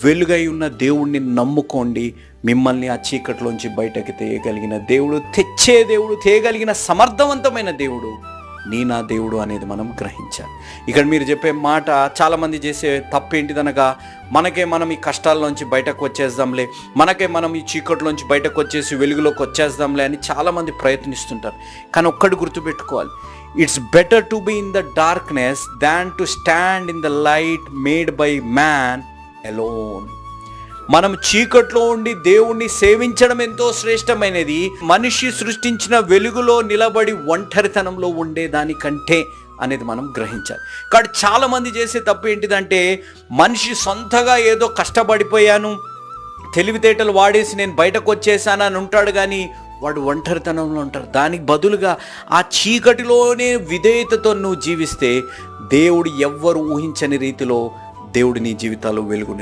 వెలుగై ఉన్న దేవుణ్ణి నమ్ముకోండి. మిమ్మల్ని ఆ చీకట్లోంచి బయటకి తేయగలిగిన దేవుడు, తెచ్చే దేవుడు, తేయగలిగిన సమర్థవంతమైన దేవుడు నా దేవుడు అనేది మనం గ్రహించాలి. ఇక్కడ మీరు చెప్పే మాట, చాలామంది చేసే తప్పేంటిదనగా, మనం ఈ కష్టాల్లోంచి బయటకు వచ్చేద్దాంలే, మనం ఈ చీకట్లోంచి బయటకు వచ్చేసి వెలుగులోకి వచ్చేద్దాంలే అని చాలామంది ప్రయత్నిస్తుంటారు. కానీ ఒక్కటి గుర్తుపెట్టుకోవాలి, it's better to be in the darkness than to stand in the light made by man alone. మనం చీకట్లో ఉండి దేవుణ్ణి సేవించడం ఎంతో శ్రేష్టమైనది, మనిషి సృష్టించిన వెలుగులో నిలబడి ఒంటరితనంలో ఉండేదానికంటే అనేది మనం గ్రహించాలి. కాబట్టి చాలామంది చేసే తప్పు ఏంటిదంటే, మనిషి సొంతగా ఏదో కష్టపడిపోయాను, తెలివితేటలు వాడేసి నేను బయటకు వచ్చేసాను అని ఉంటాడు, కానీ వాడు ఒంటరితనంలో ఉంటారు. దానికి బదులుగా ఆ చీకటిలోనే విధేయతతో నువ్వు జీవిస్తే దేవుడు ఎవ్వరు ఊహించని రీతిలో దేవుడి నీ జీవితాల్లో వెలుగుని